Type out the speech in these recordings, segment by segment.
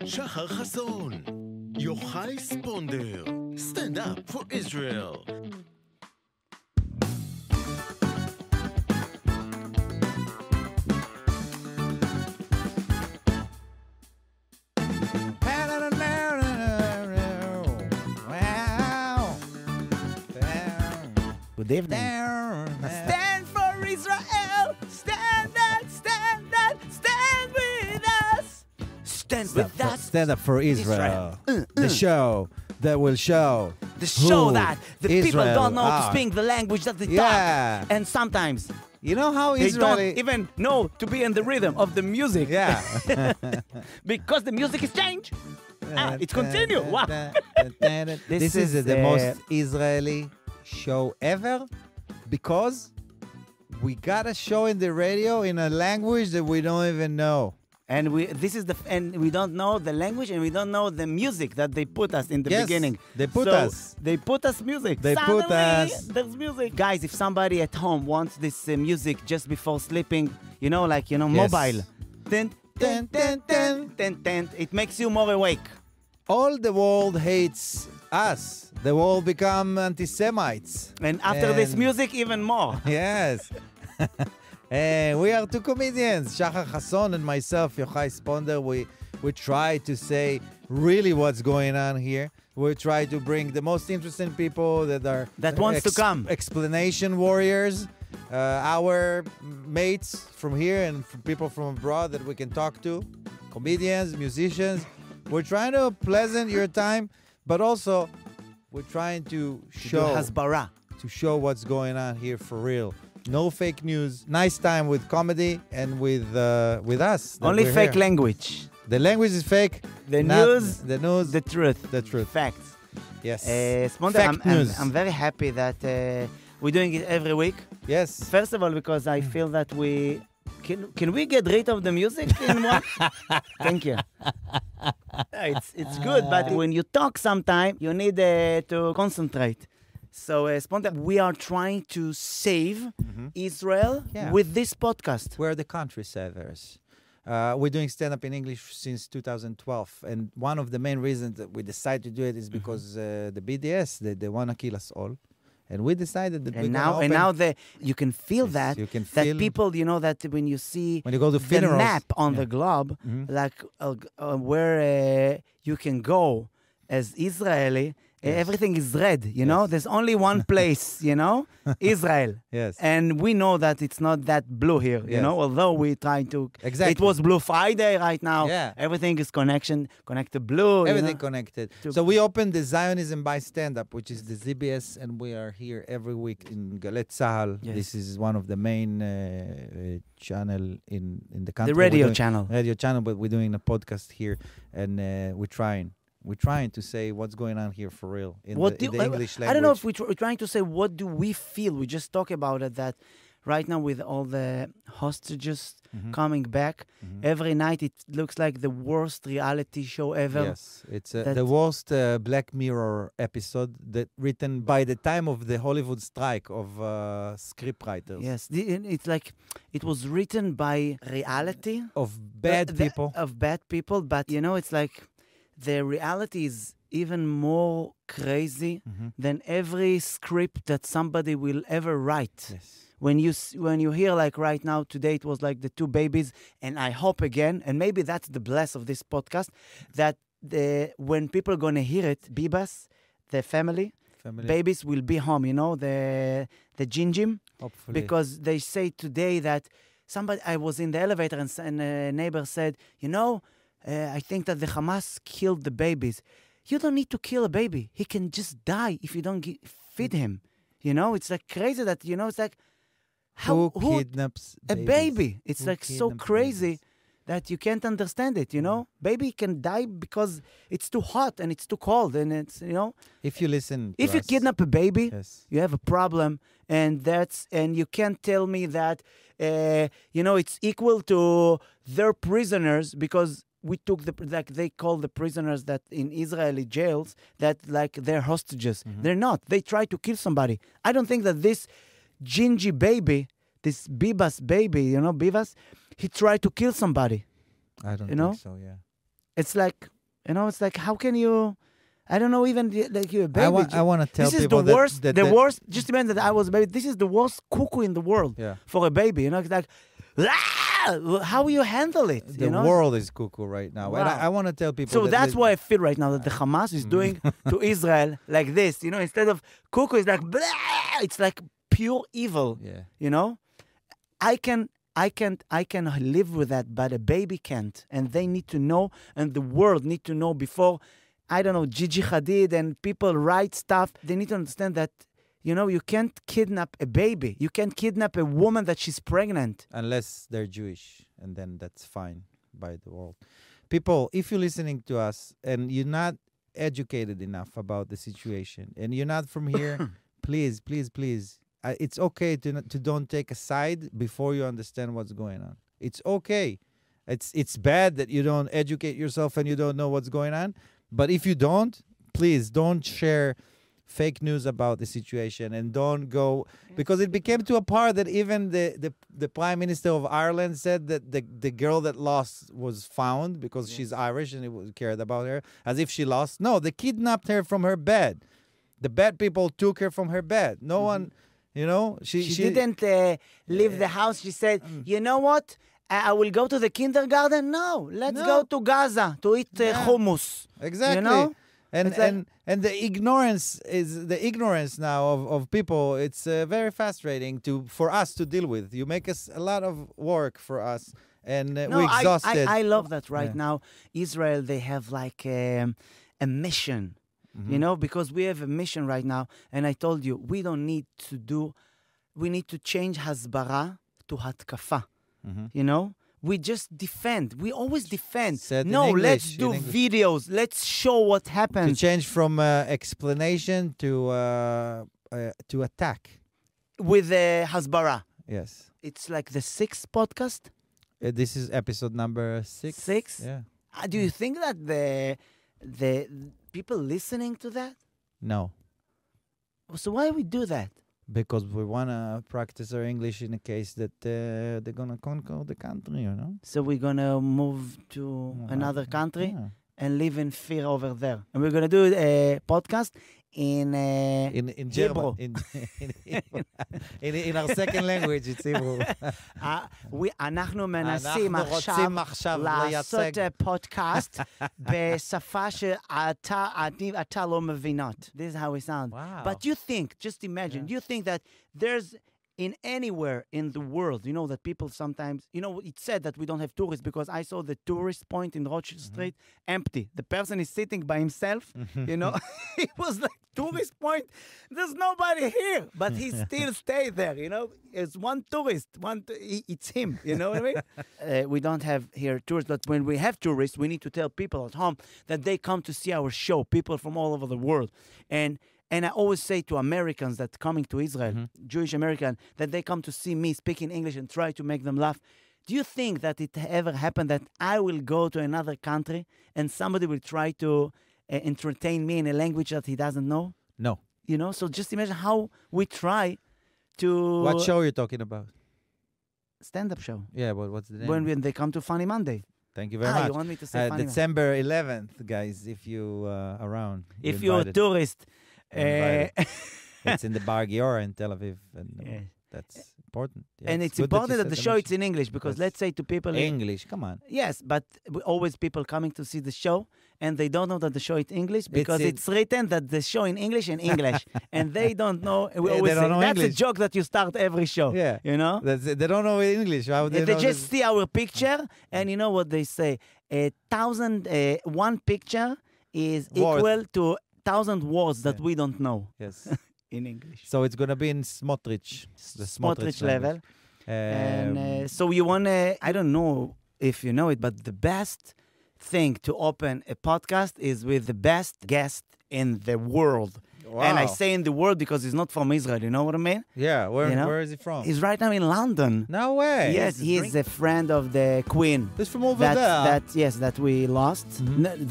שחר חסון, ויוחאי ספונדר, סטנדאפ for Israel. Good evening. Stand for Israel. Stand with us. Stand with us. Stand up for Israel. The show that will show. The show that the people Israel don't know to are. speak the language that they Yeah. talk. And sometimes You know how they Israeli... don't even know to be in the rhythm of the music. Yeah. Because the music is changed. It's continue. Wow. This is the most Israeli show ever because we got a show in the radio in a language that we don't even know. And we don't know the language and we don't know the music that they put us in the beginning. They put So, us. They put us music. They put Suddenly, us- There's music. Guys, if somebody at home wants this music just before sleeping, Yes. mobile. Tin, tin, tin, tin, tin, tin. It makes you more awake. All the world hates us. The world become anti-Semites. And after this And- music, even more. Yes. We are two comedians, Shachar Chasson and myself, Yochai Sponder. We try to say really what's going on here. We try to bring the most interesting people That wants to come. Explanation warriors, our mates from here and from people from abroad that we can talk to, comedians, musicians. We're trying to pleasant your time, but also we're trying to show Hasbara. what's going on here for real. No fake news. Nice time with comedy and with us. that Only we're fake here. language. The language is fake. The not news, the news. the truth. The truth. Facts. Yes. Sponder, Fact news. I'm very happy that we're doing it every week. Yes. First of all, because I feel that we... Can we get rid of the music in one? Thank you. It's good, but when you talk sometime, you need to concentrate. So, Sponder, we are trying to save Israel Yeah. with this podcast. We're the country savers. We're doing stand-up in English since 2012. And one of the main reasons that we decided to do it is because the BDS, they want to kill us all. And we decided that we're And now you can feel Yes, that. you can that feel- people, that when you see when you go to the funerals. map on the globe, like where you can go as Israeli, everything is red, There's only one place, Israel. Yes. And we know that it's not that blue here, Yes. although we try to... Exactly. It was Blue Friday right now. Yeah. Everything is connected blue. Everything connected. So we opened the Zionism by Stand-Up, which is the ZBS, and we are here every week in Beglitz. Yes. This is one of the main channel in the country. The radio We're doing- channel. Radio channel, but we're doing a podcast here, and we're trying to say what's going on here for real in the English language. I don't know if we're trying to say what do we feel. We just talk about it that right now with all the hostages coming back, every night it looks like the worst reality show ever. Yes, it's the worst Black Mirror episode that written by the time of the Hollywood strike of scriptwriters. Yes, it's like it was written by reality Of bad people. Of bad people, but it's like the reality is even more crazy than every script that somebody will ever write. Yes. When you hear like right now, today it was like the two babies, and I hope again, and maybe that's the bless of this podcast, that when people are going to hear it, Bibas, the family, babies will be home, the Jinjim. Hopefully. Because they say today that I was in the elevator and a neighbor said, I think that the Hamas killed the babies. You don't need to kill a baby. He can just die if you don't feed him. It's like crazy that, it's like, Who kidnaps a babies? baby? It's Who like so kidnaps crazy babies? that you can't understand it, Baby can die because it's too hot and it's too cold and it's, If you listen to If you us. kidnap a baby, Yes. you have a problem, and you can't tell me that, it's equal to their prisoners because we took they call the prisoners that in Israeli jails that like they're hostages. They're not. They try to kill somebody. I don't think that this Gingy baby, this Bibas baby, Bibas, he tried to kill somebody. I don't know? think so, yeah. It's like You know, it's like, how can you... I don't know, even like you're a baby. I want to tell this people is the worst. that the worst. Just imagine that I was a baby. This is the worst cuckoo in the world for a baby. You know, it's like, how will you handle it? The world is cuckoo right now. Wow. And I want to tell people. So that's why I feel right now that the Hamas is doing to Israel like this. You know, instead of cuckoo, it's like it's like pure evil. Yeah. You know, I can live with that, but a baby can't, and they need to know, and the world need to know before. I don't know, Gigi Hadid and people write stuff. They need to understand that, you know, you can't kidnap a baby. You can't kidnap a woman that she's pregnant. Unless they're Jewish, and then that's fine by the world. People, if you're listening to us and you're not educated enough about the situation and you're not from here, please, please, please. It's okay to don't take a side before you understand what's going on. It's okay. It's bad that you don't educate yourself and you don't know what's going on. But if you don't, please don't share fake news about the situation and don't go, because it became to a part that even the Prime Minister of Ireland said that the girl that lost was found because she's Irish and it was cared about her, as if she lost. No, they kidnapped her from her bed. The bad people took her from her bed. No one, you know, she didn't leave the house. She said, you know what? I will go to the kindergarten. No, let's go to Gaza to eat hummus. Exactly. You know? And the ignorance now of people. It's very frustrating for us to deal with. You make us a lot of work for us, and we're exhausted. I love that right now. Israel, they have like a mission, you know, because we have a mission right now. And I told you, we need to change hasbara to hatkafa. You know, we just defend. We always defend. Let's do videos. Let's show what happens. To change from explanation to attack. With hasbara. Yes. It's like the 6th podcast. This is episode number 6. 6? Yeah. Do you think that the people listening to that? No. So why we do that? Because we want to practice our English in a case that they're going to conquer the country, you know? So we're going to move to another country and live in fear over there. And we're going to do a podcast in German. In our second language, it's Hebrew. אנחנו מנסים עכשיו לעשות פודקאסט בשפה שאתה לא מבינות. This is how we sound. Wow. But you think, just imagine, you think that there's in anywhere in the world, you know, that people sometimes, you know, it's said that we don't have tourists because I saw the tourist point in Rothschild Street empty. The person is sitting by himself, you know. It was like, tourist point, there's nobody here, but he still stayed there, you know. It's one tourist, it's him, you know what I mean? We don't have here tourists, but when we have tourists, we need to tell people at home that they come to see our show, people from all over the world. And I always say to Americans that coming to Israel, Jewish American, that they come to see me speaking English and try to make them laugh. Do you think that it ever happened that I will go to another country and somebody will try to entertain me in a language that he doesn't know? No. You know, so just imagine how we try to... What show are you talking about? Stand-up show. Yeah, but what's the name? When they come to Funny Monday. Thank you very much. You want me to say Funny December 11th, guys, if you around. If you're a tourist... It's in the Bar Giora in Tel Aviv, and that's important. Yeah, and it's important that the show is in English, because let's say to people... English, come on. Yes, but always people coming to see the show, and they don't know that the show is English, because it's written that the show in English and English, and they don't know... We always say, that's English. A joke that you start every show, you know? They don't know English. How they just see our picture, and you know what they say? One picture is equal to 1,000 words that we don't know. Yes. In English. So it's going to be in Smotrich. The Smotrich level. And so you want to, I don't know if you know it, but the best thing to open a podcast is with the best guest in the world. Wow. And I say in the world because he's not from Israel, you know what I mean? Yeah, where is he from? He's right now in London. No way. Yes, he's a friend of the Queen. He's from over there. That we lost.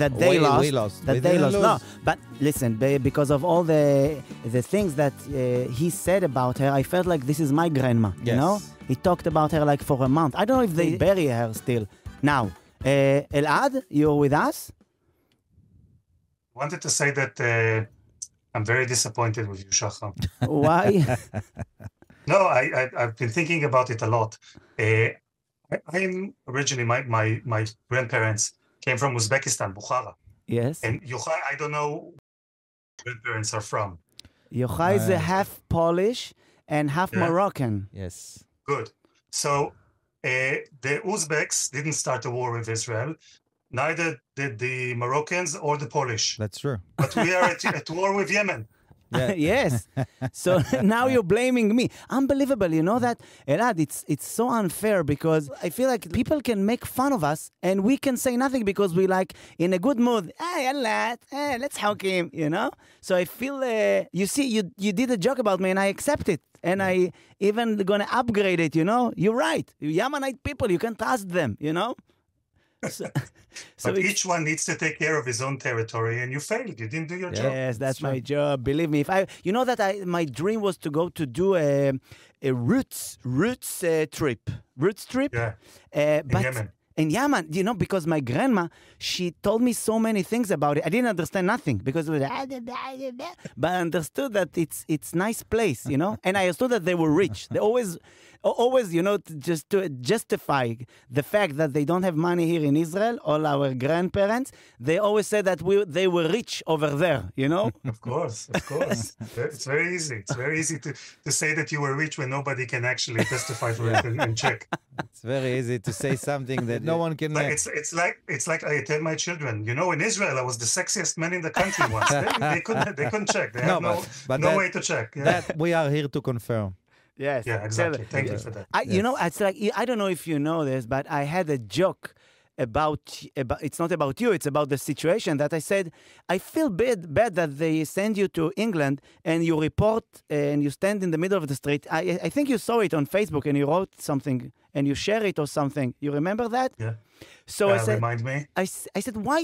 That they lost. We lost. That they lost. No, but listen, because of all the things that he said about her, I felt like this is my grandma, you know? He talked about her like for a month. I don't know if they bury her still. Now, Elad, you're with us? wanted to say that I'm very disappointed with you, Shachar. Why? No, I've been thinking about it a lot. I'm originally, my grandparents came from Uzbekistan, Bukhara. Yes. And Yochai, I don't know where grandparents are from. Yochai is half Polish and half Moroccan. Yes. Good. So the Uzbeks didn't start a war with Israel. Neither did the Moroccans or the Polish. That's true. But we are at war with Yemen. Yeah. Yes. So now you're blaming me. Unbelievable. You know that, Elad, it's so unfair because I feel like people can make fun of us and we can say nothing because we like in a good mood. Hey, Elad, hey, let's hug him, you know? So I feel, you see, you did a joke about me and I accept it. And I even gonna upgrade it, you know? You're right. Yemenite people, you can trust them, you know? But each one needs to take care of his own territory, and you failed. You didn't do your job. Yes, that's my job. Believe me. You know that my dream was to go to do a roots trip. Yeah. But in Yemen. In Yemen, you know, because my grandma, she told me so many things about it. I didn't understand nothing because it was, but I understood that it's nice place, you know, and I understood that they were rich. They always, you know, just to justify the fact that they don't have money here in Israel, all our grandparents, they always say that they were rich over there, you know? Of course. It's very easy. It's very easy to say that you were rich when nobody can actually testify for it and check. It's very easy to say something that no one can. But it's like I tell my children, you know, in Israel I was the sexiest man in the country once. They couldn't check. They had no way to check. Yeah. That we are here to confirm. Yes. Yeah, exactly. Thank you for that. You know, it's like, I don't know if you know this, but I had a joke about it's not about you, it's about the situation that I said, I feel bad that they send you to England and you report and you stand in the middle of the street. I think you saw it on Facebook and you wrote something and you share it or something. You remember that? Yeah. So I said, remind me. I said, why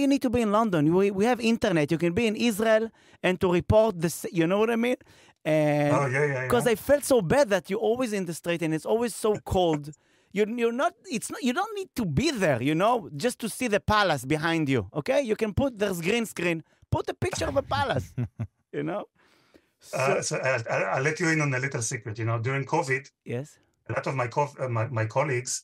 you need to be in London? We have internet. You can be in Israel and to report this. You know what I mean? And because I felt so bad that you're always in the street and it's always so cold. You don't need to be there, you know, just to see the palace behind you. Okay, you can there's green screen. Put a picture of a palace. You know. So I'll let you in on a little secret. You know, during COVID, yes, a lot of my colleagues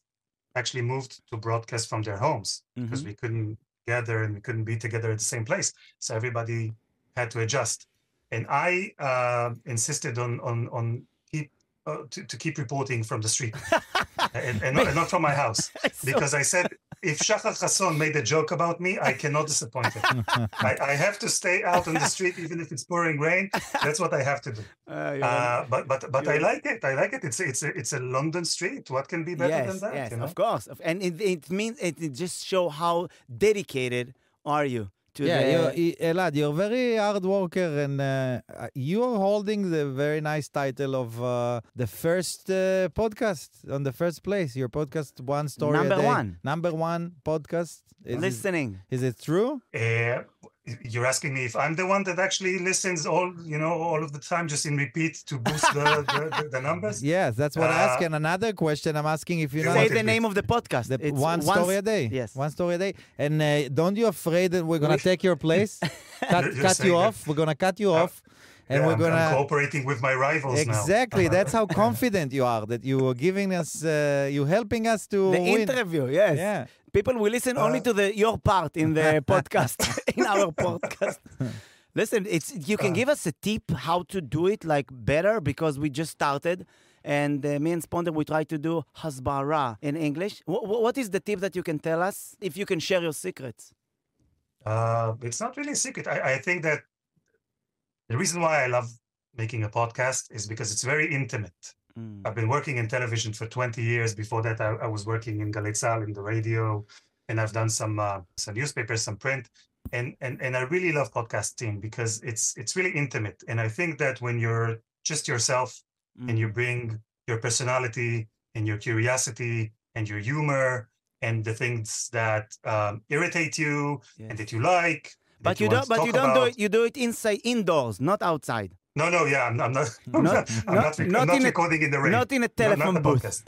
actually moved to broadcast from their homes because we couldn't gather and we couldn't be together at the same place. So everybody had to adjust. And I insisted on to keep reporting from the street and not from my house. Because I said, if Shachar Chasson made a joke about me, I cannot disappoint him. I have to stay out on the street even if it's pouring rain. That's what I have to do. But I like it. I like it. It's a London street. What can be better than that? Yes, you know? Of course. And it means it just show how dedicated are you. Elad, you're a very hard worker, and you are holding the very nice title of the first podcast on the first place. Your podcast, One Story a Day. Number one podcast. Listening. Is it true? You're asking me if I'm the one that actually listens all of the time, just in repeat to boost the numbers? Yes, that's what I ask. And another question I'm asking, if you know... Say the name of the podcast. It's One Story a Day. Yes. One Story a Day. And don't you afraid that we're going to take your place? cut you off. We're going to cut you off. And we're gonna I'm cooperating with my rivals now. Exactly. That's how confident you are, that you are giving us, you helping us to the win. Interview, yes. Yeah. People will listen only to your part in the podcast, in our podcast. Listen, you can give us a tip how to do it like better, because we just started. And me and Sponדר, we try to do hasbara in English. What is the tip that you can tell us, if you can share your secrets? It's not really a secret. I think that the reason why I love making a podcast is because it's very intimate. I've been working in television for 20 years. Before that, I was working in Beglitz in the radio, and I've done some newspapers, some print, and I really love podcasting because it's really intimate. And I think that when you're just yourself and you bring your personality and your curiosity and your humor and the things that irritate you and that you like. But you don't do it. You do it indoors, not outside. Yeah, I'm not. Not I'm not recording in the rain. Not in a telephone booth.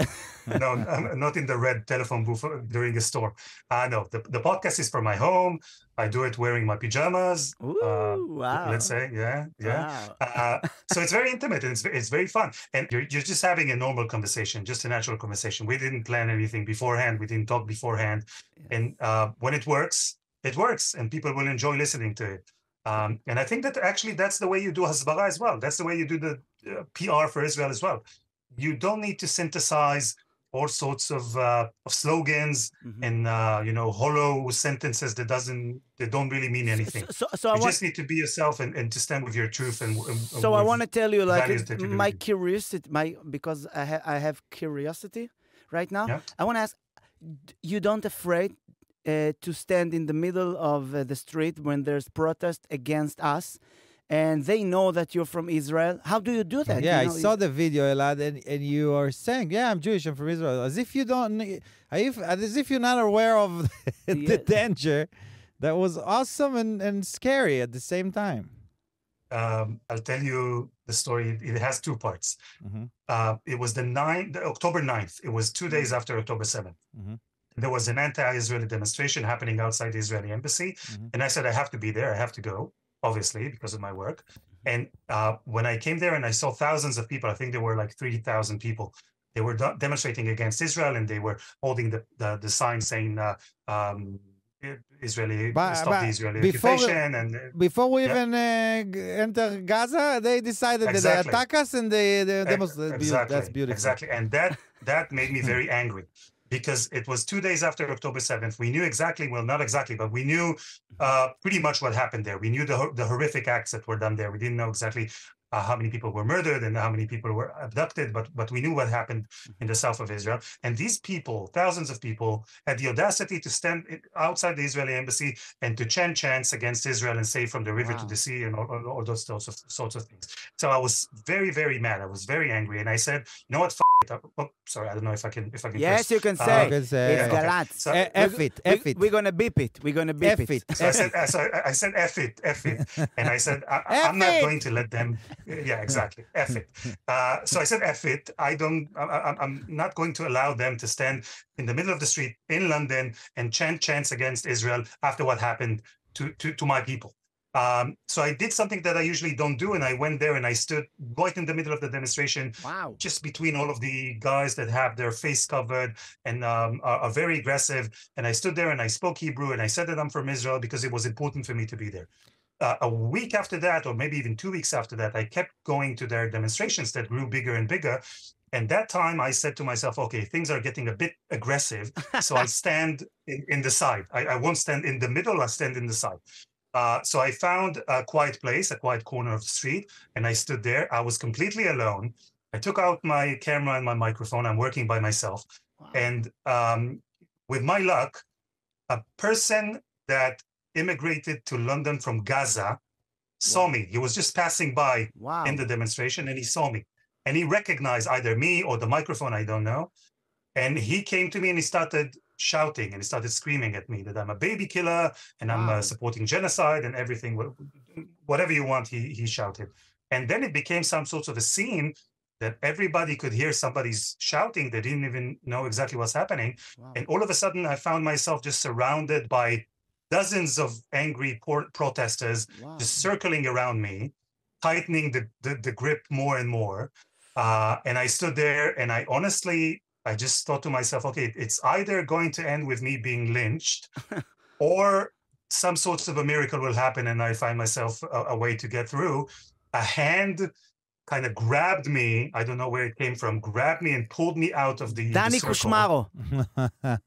No, I'm not in the red telephone booth during a storm. No, the podcast is from my home. I do it wearing my pajamas. Ooh, wow. Let's say, yeah. Wow. So it's very intimate and it's very fun. And you're just having a normal conversation, just a natural conversation. We didn't plan anything beforehand. We didn't talk beforehand. Yes. And when it works, and people will enjoy listening to it. And I think that actually that's the way you do hasbara as well. That's the way you do the PR for Israel as well. You don't need to synthesize all sorts of slogans and hollow sentences that don't really mean anything. So you just need to be yourself and to stand with your truth. So I want to tell you, like, my curiosity, because I have curiosity right now. Yeah. I want to ask, you don't afraid to stand in the middle of the street when there's protest against us, and they know that you're from Israel? How do you do that? Yeah, you know, I saw the video, Elad, and you are saying, "Yeah, I'm Jewish. I'm from Israel," as if you don't, as if you're not aware of the danger. That was awesome and scary at the same time. I'll tell you the story. It has two parts. It was October 9th. It was 2 days after October 7th. There was an anti-Israeli demonstration happening outside the Israeli embassy. And I said, I have to be there. I have to go, obviously, because of my work. And when I came there and I saw thousands of people, I think there were like 3,000 people. They were demonstrating against Israel, and they were holding the sign saying, stop the Israeli occupation. Before we even enter Gaza, they decided that they attack us, and they demonstrate. That's beautiful. Exactly. And that made me very angry. Because it was 2 days after October 7th. We knew exactly, well, not exactly, but we knew pretty much what happened there. We knew the horrific acts that were done there. We didn't know exactly how many people were murdered and how many people were abducted, but we knew what happened in the south of Israel. And these people, thousands of people, had the audacity to stand outside the Israeli embassy and to chant chants against Israel and say from the river to the sea and all those sorts of things. So I was very, very mad. I was very angry. And I said, you know what, sorry, I don't know if I can. Yes, you can say. It's Beglats. So, F it. We're gonna beep it. F it. So I said F it, and I said I'm not going to let them. Yeah, exactly. F it. So I said F it. I'm not going to allow them to stand in the middle of the street in London and chant chants against Israel after what happened to my people. So I did something that I usually don't do, and I went there and I stood right in the middle of the demonstration, just between all of the guys that have their face covered and are very aggressive. And I stood there and I spoke Hebrew and I said that I'm from Israel because it was important for me to be there. A week after that, or maybe even 2 weeks after that, I kept going to their demonstrations that grew bigger and bigger. And that time I said to myself, okay, things are getting a bit aggressive, so I'll stand in the side. I won't stand in the middle, I'll stand in the side. So I found a quiet place, a quiet corner of the street, and I stood there. I was completely alone. I took out my camera and my microphone. I'm working by myself. And with my luck, a person that immigrated to London from Gaza saw me. He was just passing by in the demonstration, and he saw me. And he recognized either me or the microphone, I don't know. And he came to me and he started shouting and he started screaming at me that I'm a baby killer and I'm supporting genocide and everything, whatever you want, he shouted. And then it became some sort of a scene that everybody could hear somebody's shouting. They didn't even know exactly what's happening. And all of a sudden I found myself just surrounded by dozens of angry protesters just circling around me, tightening the grip more and more. And I stood there and I just thought to myself, okay, it's either going to end with me being lynched or some sort of a miracle will happen and I find myself a way to get through. A hand kind of grabbed me, I don't know where it came from, grabbed me and pulled me out of the Danny Kushmaro.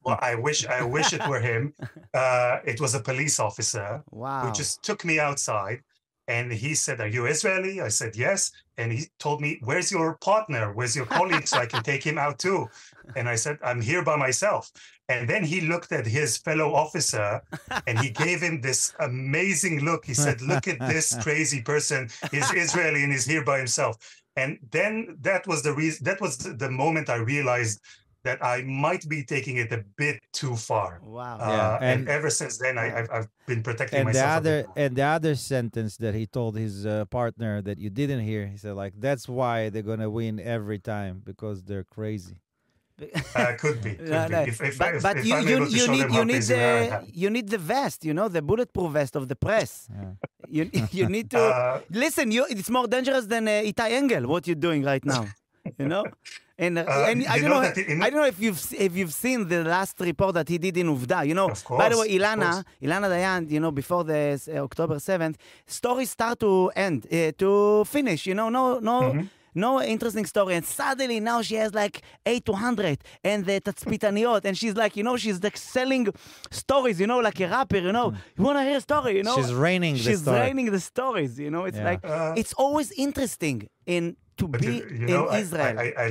Well, I wish it were him. It was a police officer who just took me outside. And he said, are you Israeli? I said, yes. And he told me, where's your partner? Where's your colleague so I can take him out too? And I said, I'm here by myself. And then he looked at his fellow officer and he gave him this amazing look. He said, look at this crazy person. He's Israeli and he's here by himself. And then that was the moment I realized that I might be taking it a bit too far. Wow. And ever since then, I've been protecting myself. And the other sentence that he told his partner that you didn't hear, he said, like, that's why they're going to win every time, because they're crazy. Could be. But you need the vest, the bulletproof vest of the press. Yeah. You need to listen. It's more dangerous than Itai Engel. What you're doing right now, And I don't know if you've seen the last report that he did in Uvda. By the way, Ilana Dayan, before the October 7th, stories start to end, to finish. No interesting story, and suddenly now she has like 800 and the tatzpitaniot, and she's like, she's like selling stories, like a rapper, you want to hear a story, She's raining the stories, it's like, it's always interesting to be in Israel. I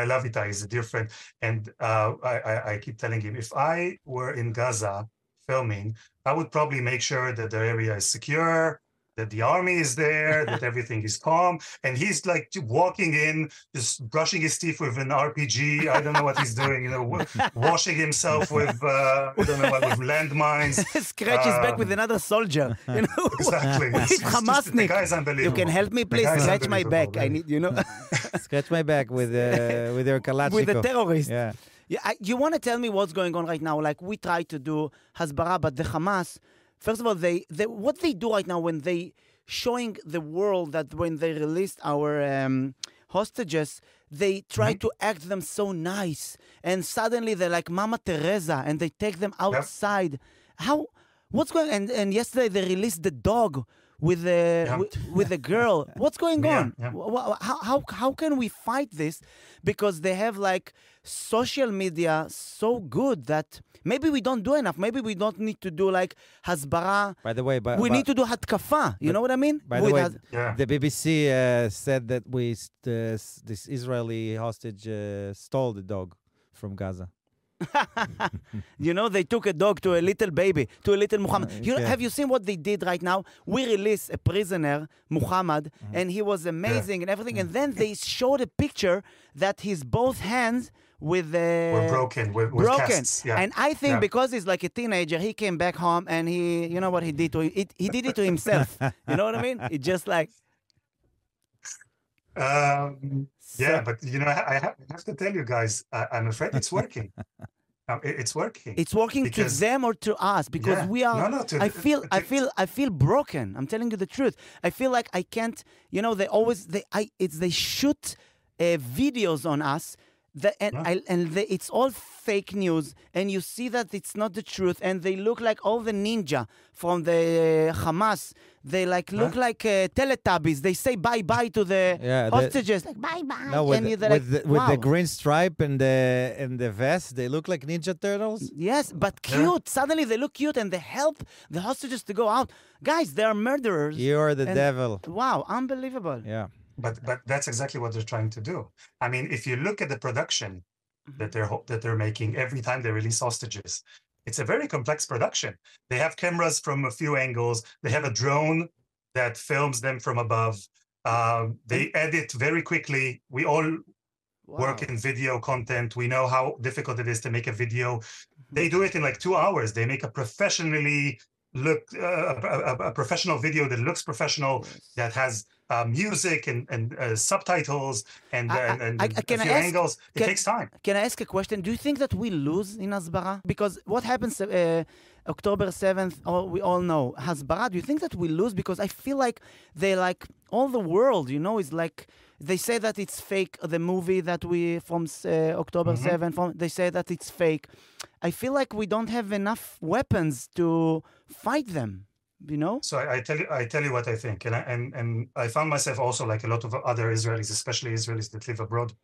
love it. He's a dear friend, and I keep telling him, if I were in Gaza filming, I would probably make sure that the area is secure, that the army is there, that everything is calm, and he's like walking in, just brushing his teeth with an RPG. I don't know what he's doing, washing himself with with landmines. Scratch his back with another soldier. Exactly. The guy's unbelievable. You can help me, please. Scratch my back. I need, Scratch my back with your Kalashnikov. With the terrorist. Yeah. You want to tell me what's going on right now? Like, we try to do Hasbara, but the Hamas, first of all, they what they do right now when they showing the world that when they released our hostages, they try to act them so nice, and suddenly they're like Mama Teresa, and they take them outside. What's going on? And yesterday they released the dog with the girl. What's going on? How can we fight this? Because they have like social media so good that maybe we don't do enough. Maybe we don't need to do like hasbara. By the way, we need to do hatkafa. You know what I mean? By the way, the BBC said that this Israeli hostage stole the dog from Gaza. They took a dog to a little baby, to a little Muhammad. Have you seen what they did right now? We released a prisoner, Muhammad, and he was amazing and everything. And then they showed a picture that his both hands were broken. Casts. Yeah. And I think because he's like a teenager, he came back home and you know what he did to it? He did it to himself. You know what I mean? It just like. Yeah, but I have to tell you guys, I'm afraid it's working. It's working. It's working to them or to us because we are. I feel broken. I'm telling you the truth. I feel like I can't. They shoot videos on us. It's all fake news, and you see that it's not the truth, and they look like all the ninja from the Hamas. They look like Teletubbies. They say bye-bye to the hostages, like bye-bye. No, with the green stripe and the vest, they look like Ninja Turtles. Yes, but cute. Suddenly they look cute, and they help the hostages to go out. Guys, they are murderers. You're the devil. Wow, unbelievable. Yeah. But that's exactly what they're trying to do. I mean, if you look at the production that they're making every time they release hostages, it's a very complex production. They have cameras from a few angles. They have a drone that films them from above. They edit very quickly. We all work in video content. We know how difficult it is to make a video. They do it in like 2 hours. They make a professionally a professional video that looks professional, that has music and subtitles and a few angles. It takes time. Can I ask a question? Do you think that we lose in Hasbara? Because what happens October 7th, we all know. Hasbara, do you think that we lose? Because I feel like they all the world, is like, they say that it's fake, the movie that from October 7th, they say that it's fake. I feel like we don't have enough weapons to fight them, So I tell you what I think. And I found myself also, like a lot of other Israelis, especially Israelis that live abroad,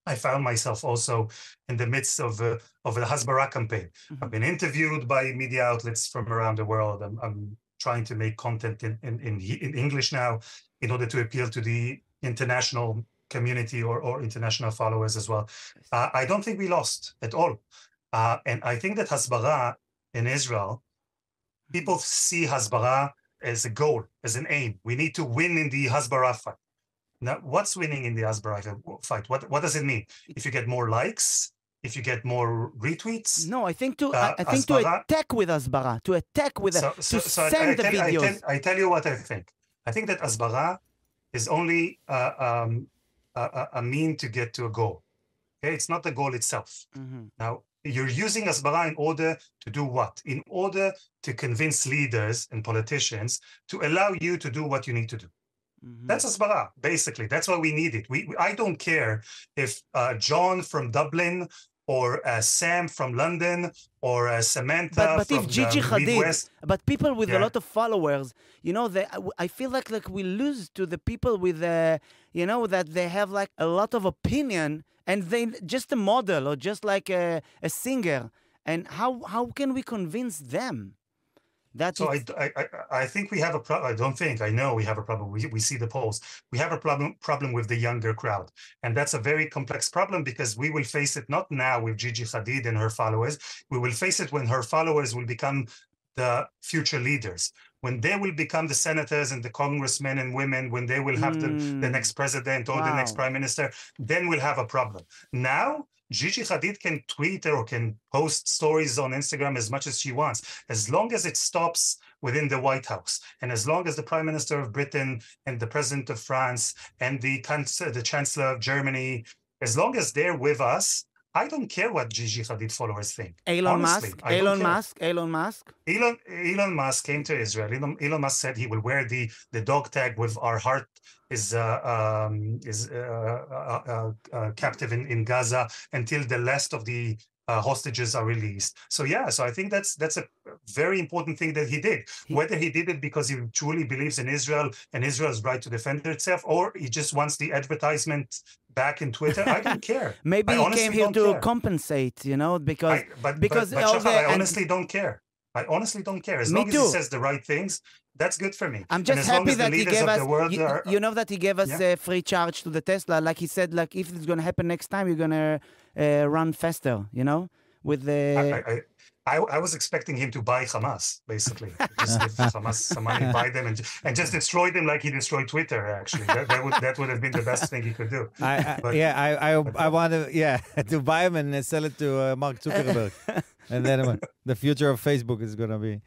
I found myself also in the midst of the Hasbara campaign. I've been interviewed by media outlets from around the world. I'm trying to make content in English now in order to appeal to the international community or international followers as well. I don't think we lost at all. And I think that Hasbara in Israel, people see Hasbara as a goal, as an aim. We need to win in the Hasbara fight. Now, what's winning in the Hasbara fight? What does it mean? If you get more likes, if you get more retweets. No, I think to attack with asbara, to attack with send the videos. I tell you what I think. I think that asbara is only a mean to get to a goal. Okay, it's not the goal itself. Now, you're using asbara in order to do what? In order to convince leaders and politicians to allow you to do what you need to do. That's asbara, basically. That's why we need it. I don't care if John from Dublin or Sam from London or Samantha but from if Gigi the Hadid, Midwest. But people with a lot of followers, I feel like we lose to the people with, that they have like a lot of opinion and they just a model or just like a singer. And how can we convince them? I think we have a problem. I don't think. I know we have a problem. We see the polls. We have a problem with the younger crowd, and that's a very complex problem because we will face it not now with Gigi Hadid and her followers. We will face it when her followers will become the future leaders, when they will become the senators and the congressmen and women, when they will have the next president or the next prime minister. Then we'll have a problem. Now, Gigi Hadid can tweet or can post stories on Instagram as much as she wants, as long as it stops within the White House, and as long as the Prime Minister of Britain and the President of France and the Chancellor of Germany, as long as they're with us, I don't care what Gigi Hadid followers think. Elon Musk came to Israel. Elon Musk said he will wear the dog tag with our heart is captive in Gaza until the last of the hostages are released. So I think that's a very important thing that he did. Whether he did it because he truly believes in Israel and Israel's right to defend itself, or he just wants the advertisement back in Twitter, I don't care. Maybe he came here to compensate, because I honestly don't care. I honestly don't care. As long as he says the right things, that's good for me. I'm just happy that he gave us, that he gave us a free charge to the Tesla. Like he said, like if it's going to happen next time, you're going to run faster, with the... I was expecting him to buy Hamas, basically. Just give Hamas some money, buy them, and just destroy them like he destroyed Twitter, actually. That would have been the best thing he could do. I want to buy him and sell it to Mark Zuckerberg. And then the future of Facebook is going to be...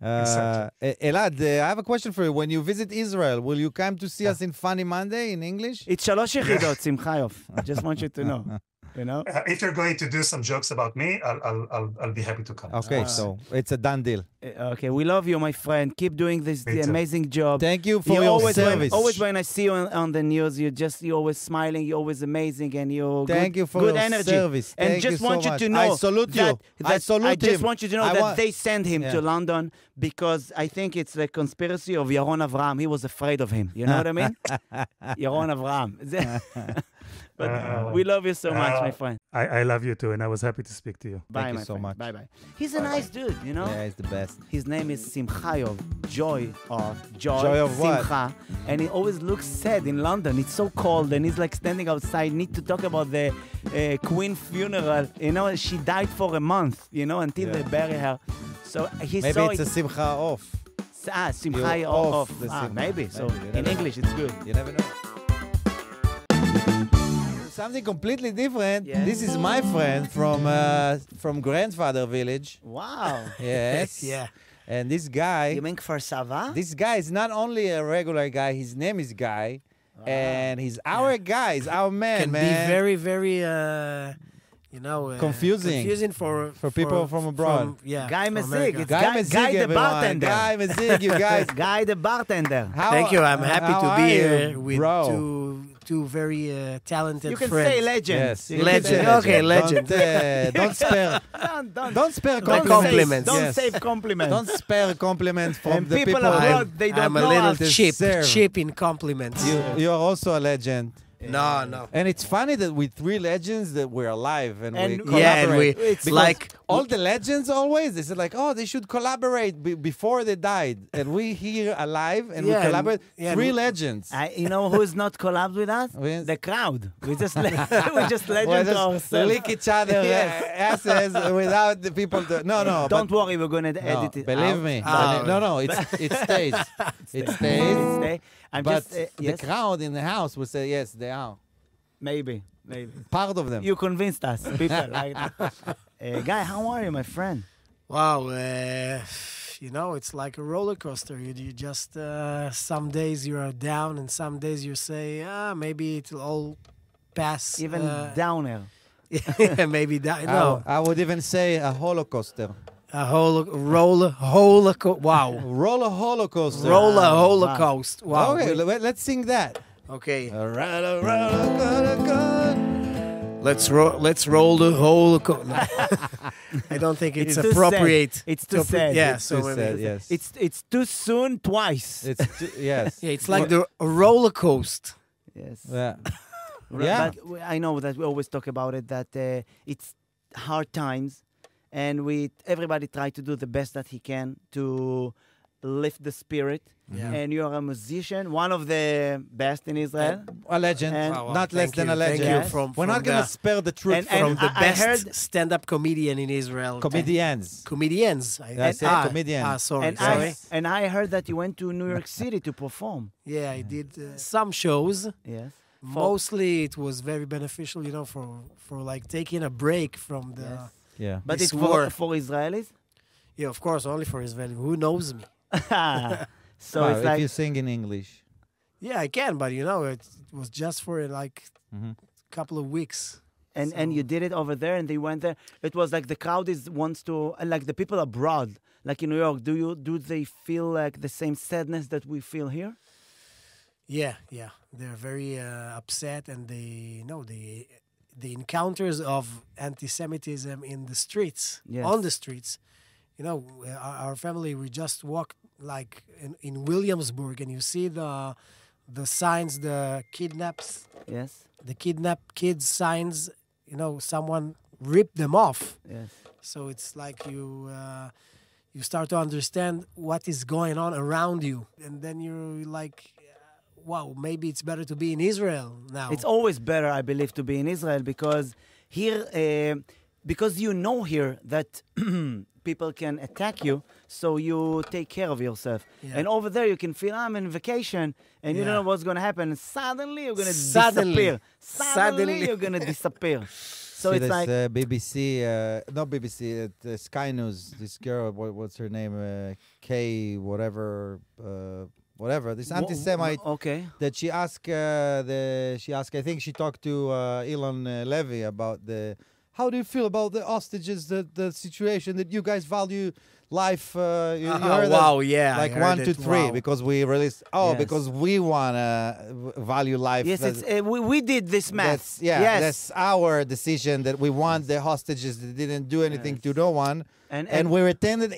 Elad, I have a question for you. When you visit Israel, will you come to see us in Funny Monday in English? It's 3 יחידות, שמחיוף. I just want you to know. If you're going to do some jokes about me, I'll be happy to come. Okay, so it's a done deal. Okay, we love you, my friend. Keep doing the amazing job. Thank you for your service. Always when I see you on the news, you're always smiling. You're always amazing, and you're Thank you for good your energy. service. And Thank just you want so you much. to know I salute you. I just want you to know that they sent him to London because I think it's the conspiracy of Yaron Avraham. He was afraid of him. You know what I mean? Yaron Avraham. But we love you so much, my friend. I love you too, and I was happy to speak to you. Bye, Thank you so much. Bye. He's a nice dude, Yeah, he's the best. His name is Simchayov, joy of what? Simcha, and he always looks sad in London. It's so cold, and he's like standing outside. Need to talk about the Queen funeral. She died for a month, until they bury her. So he maybe saw it's a Simcha off. Simcha off. Maybe. So in English, it's good. You never know. Something completely different. Yes. This is my friend from Grandfather Village. Wow. Yes. Yeah. And this guy... You mean Kfar Sava? This guy is not only a regular guy, his name is Guy. Wow. And he's our guy, he's our man, Can man. be very, very, confusing for people from abroad. Guy Mezig. It's Guy Mezig, Guy the bartender. Guy Mezig, you guys. Guy the bartender. Thank you. I'm happy to be here with bro? two very talented You can friends. say legend. Yes. Legend. Okay, legend. Don't spare compliments. Don't save compliments. Don't spare compliments from And the people abroad, they don't I'm a know little us. cheap in compliments. You are also a legend. No. And it's funny that with three legends that we're alive and we and collaborate. it's Because like all the legends always, they said like, oh, they should collaborate before they died. And we here alive and we collaborate. Three legends. You know who's not collabed with us? The crowd. We just legend to ourselves. Lick each other asses without the people to... No. Don't worry, we're going to edit it believe out. me. No, it stays. It stays. I'm But just, the crowd in the house will say, yes, they are. Maybe. Part of them. You convinced us, people. Like, Guy, how are you, my friend? Wow, it's like a roller coaster. You just some days you are down, and some days you say, maybe it'll all pass. Even downer. Yeah, maybe that. No, I would even say a holocauster. a whole roller holocaust. Wow, Roller holocaust. roller holocaust. Wow. Okay, let's sing that. Okay. Roller, roller, Let's roll the holocaust. No. I don't think it's too appropriate. sad. It's too sad. Yeah, It's so too maybe- sad, yes. It's too soon twice. Yes. Yeah, it's like the roller coaster. Yes. Yeah. Yeah. But I know that we always talk about it, that it's hard times, and everybody try to do the best that he can to lift the spirit. Yeah. And you are a musician, one of the best in Israel. A legend, And- Wow, not less thank than you, a legend. thank you. Yes. From We're not going to the- spare the truth And- from the I best heard- stand-up comedian in Israel. comedians. Comedians. I said comedian. Sorry. And sorry. I heard that you went to New York City to perform. Yeah, I did some shows. Yes. Mostly it was very beneficial, for like taking a break from the... Yes. Yeah. But This it's war. for Israelis? Yeah, of course, only for Israeli. Who knows me? So Wow, it's if like... you sing in English. Yeah, I can, but it was just for like Mhm. a couple of weeks. And you did it over there, and they went there. It was like the crowd wants to, like the people abroad, like in New York. Do they feel like the same sadness that we feel here? Yeah, they're very upset, and the encounters of anti-Semitism in the streets, Yes. on the streets. Our family, we just walked like in Williamsburg, and you see the signs, the Yes. kidnap kids signs. Someone ripped them off. Yes. So it's like you start to understand what is going on around you, and then you're like, wow, maybe it's better to be in Israel now. It's always better, I believe, to be in Israel because here, because here that people can attack you, so you take care of yourself. Yeah. And over there, you can feel, I'm on vacation, and you don't Yeah. know what's going to happen. And suddenly, you're going to Suddenly. disappear. Suddenly. You're going to disappear. So See it's this, like... BBC, not BBC, Sky News. This girl, what's her name? Kay, whatever. This anti-Semite Okay. that she asked. I think she talked to Elon Levy about how do you feel about the hostages, the situation that you guys value life? You heard that? Wow, yeah. Like I heard 1, 2, 3, wow. because we released. Oh, Yes. because we wanna value life. Yes, That's- it's, we did this math. That's Yes. that's our decision that we want the hostages that didn't do anything Yes. to no one, and we retended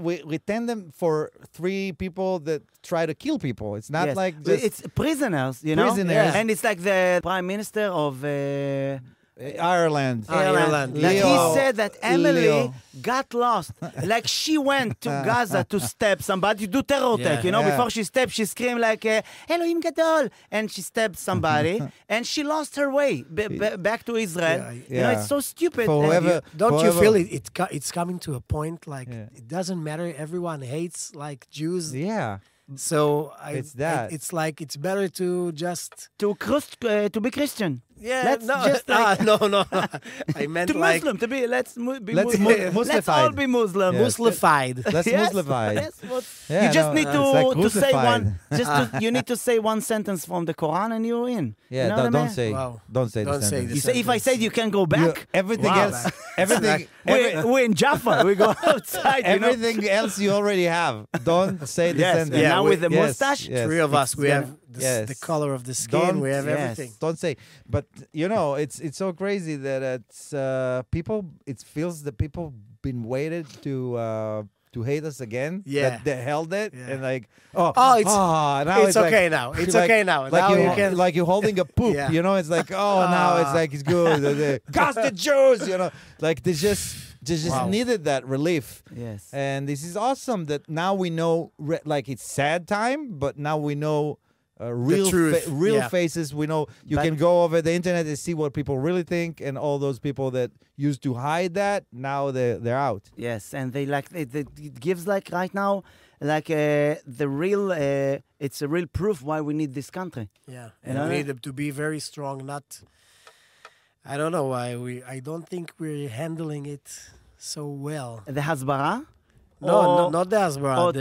we retend them for 3 people that try to kill people. It's not yes. like just It's prisoners, you know? Prisoners. Yeah. And it's like the prime minister of... Ireland. Ireland. That Leo. he said that Emily Leo. got lost. Like she went to Gaza to stab somebody, to do terror attack, Yeah. Yeah. Before she stabbed, she screamed like, Elohim Gadol. And she stabbed somebody. And she lost her way back to Israel. Yeah, yeah. It's so stupid. For And whoever- Don't you Forever. feel it's coming to a point like Yeah. it doesn't matter, everyone hates like Jews. Yeah. So It's that. it's like it's better to just to be Christian. Let's no, just like- no. I meant To like Muslim, to be, let's be Let's Muslim. mu- Let's all Muslified. be Muslim. Yes. Muslified. Let's Yes, Muslified. yes, what- Yeah, you just no, need it's like to say crucified. you need to say one sentence from the Quran and you're in. Yeah. You know what I don't mean? say. Wow. Don't say. Don't the say sentence. You say, if I said you can go You- back, everything Wow. else. Everything. we're in Jaffa. We go outside. Everything else you already have. Don't say the Yes, sentence. and now with the Yes, mustache, yes. Three of us, we gonna- have Yes. the color of the skin, Don't- we have yes. everything. Don't say. But it's so crazy that it's people. It feels that people been waited to hate us again. Yeah. That they held it Yeah. and like Oh, now it's okay now. It's okay now. Like Now you you can. like you're holding a poop. Yeah. It's like now it's like it's good. Cast the Jews. Like they just Wow. needed that relief. Yes. And this is awesome that now we know, like it's sad time, but now we know real truth, real yeah. faces. We know you But- can go over the internet and see what people really think, and all those people that used to hide that, now they're out. Yes, and they it gives like right now like the real it's a real proof why we need this country. Yeah, You know? we need them to be very strong, not I don't know why I don't think we're handling it so well. The hasbara? No, not the Hasbara. Or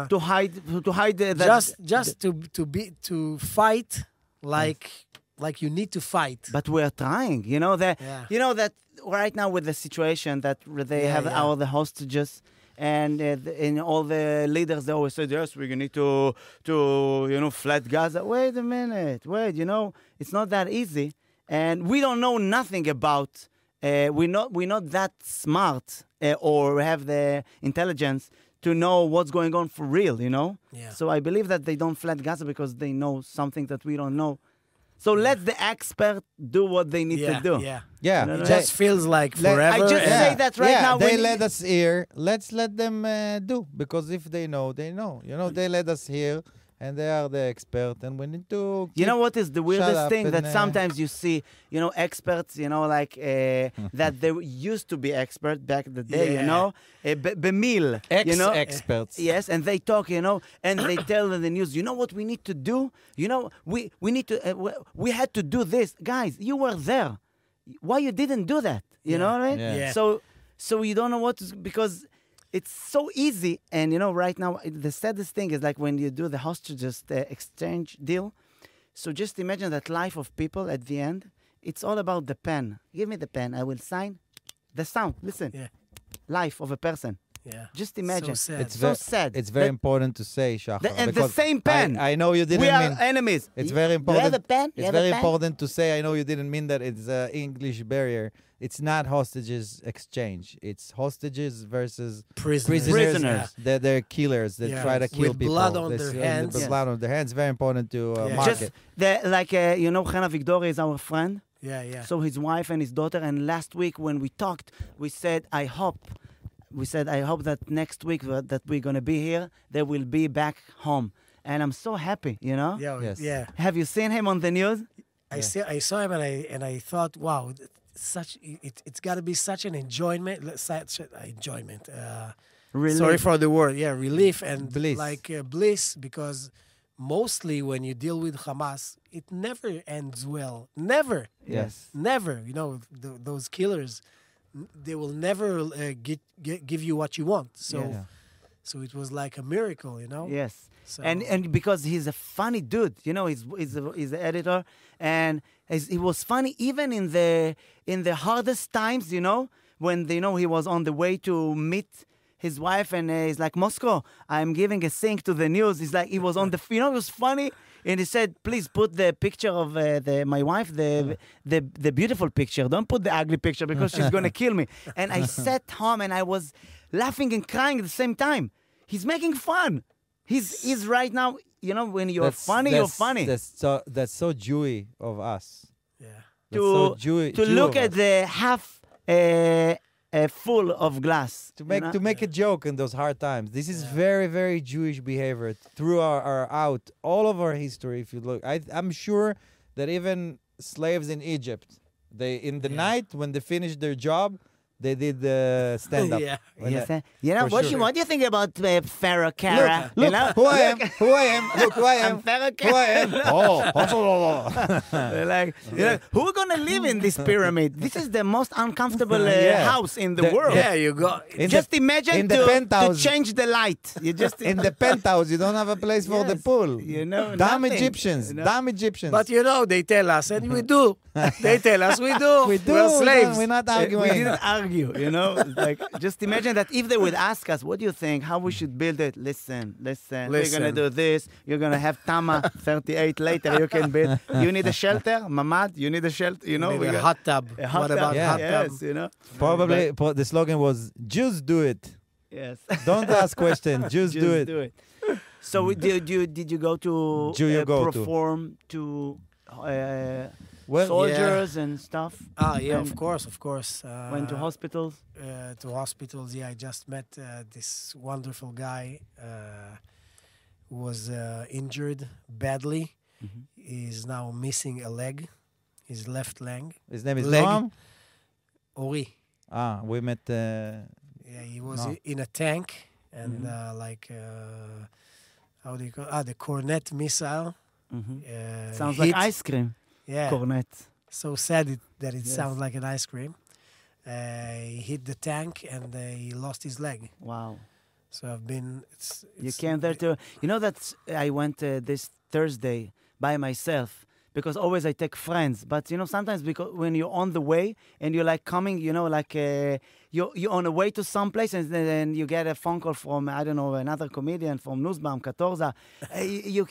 to hide that. Just to fight like you need to fight. But we are trying. You know that. Yeah. You know that right now with the situation that they have all the hostages. And in all the leaders, they always said, yes, we need to flat Gaza. Wait a minute. It's not that easy. And we don't know nothing about, we're not that smart or have the intelligence to know what's going on for real, Yeah. So I believe that they don't flat Gaza because they know something that we don't know. So let the expert do what they need to do. Yeah. It just feels like forever. I just say that right now. They let us hear. Let's let them do. Because if they know, they know. They let us hear, and they are the expert, and we need to. You know what is the weirdest thing that sometimes you see, experts, that they used to be expert back in the day, bemil, Experts. Yes, and they talk, and they tell in the news, what we need to do? We need to, we had to do this. Guys, you were there. Why you didn't do that? You know what I mean? Yeah. So you don't know what to, because it's so easy. And, right now, the saddest thing is like when you do the hostages exchange deal. So just imagine that life of people at the end, it's all about the pen. Give me the pen. I will sign the sound. Listen. Yeah. Life of a person. Yeah. Just imagine. So sad. It's so sad. It's very important to say, Shachar. And the same pen. I know you didn't we mean... are enemies. It's very important. You have a pen? It's very important to say, I know you didn't mean that it's an English barrier. It's not hostages exchange. It's hostages versus prisoners. Yeah. They're killers that try to kill with people. Blood on their hands. With blood on their hands. Very important to mark Just it. Chana Victoria is our friend. Yeah. So his wife and his daughter. And last week when we talked, we said, I hope that next week that we're going to be here, they will be back home. And I'm so happy, Yes. Yeah. Have you seen him on the news? I saw him and I thought, wow, it's got to be such an enjoyment. Relief. Sorry for the word. Yeah, relief and Bliss. Bliss, because mostly when you deal with Hamas, it never ends well. Never. Yes. Never. Those killers, they will never give you what you want. So, so it was like a miracle, Yes. So, And because he's a funny dude, he's the editor, and he was funny even in the hardest times, when he was on the way to meet his wife, and he's like, Moscow, I'm giving a sync to the news. He's like, he was on the, it was funny. And he said, please put the picture of my wife, the beautiful picture. Don't put the ugly picture because she's going to kill me. And I sat home and I was laughing and crying at the same time. He's making fun. He's right now, when you're funny, you're funny. That's so Jewy of us. yeah. That's so Jew look of at us. the half full of glass. To make a joke in those hard times. This is very, very Jewish behavior through our all of our history. If you look, I'm sure that even slaves in Egypt, in the night when they finished their job, they did the stand-up. Yeah. What do you think about Pharaoh Kara? Look, who I am. Look who I am. I'm Pharaoh Who I Kara. am. They're like, who are gonna live in this pyramid? This is the most uncomfortable house in the world. Yeah, you go. Just imagine in the to penthouse. change the light. You just In the penthouse, you don't have a place for the Yes. pool. Damn Damn Egyptians. Damn Egyptians. But they tell us, and we do. They tell us we do. we do. We're slaves. We're not we arguing. didn't argue, Like, just imagine that if they would ask us, what do you think, how we should build it? Listen. We're going to do this. You're going to have Tama 38 later. You can build. You need a shelter? Mamad, you need a shelter? Maybe a hot tub. A hot What tub. about hot tub? Yes, Probably the slogan was, Jews do it. Yes. Don't ask questions. Jews do it. So did you go to perform to soldiers and stuff? Yeah, of course. Went to hospitals? To hospitals, I just met this wonderful guy who was injured badly. Mm-hmm. He's now missing a leg, his left leg. His name is Leg. Noam? Ori. We met... Yeah, he was No. in a tank, and how do you call the Cornet missile. Mm-hmm. Uh, Sounds hit. like ice cream. Yeah. Cornet. so sad that it sounds like an ice cream. He hit the tank and he lost his leg. Wow. So I've been. You came there to. You know that I went this Thursday by myself because always I take friends. But sometimes because when you're on the way and you're like coming, like you're on the way to some place and then you get a phone call from I don't know another comedian from Newsbam, Katorza.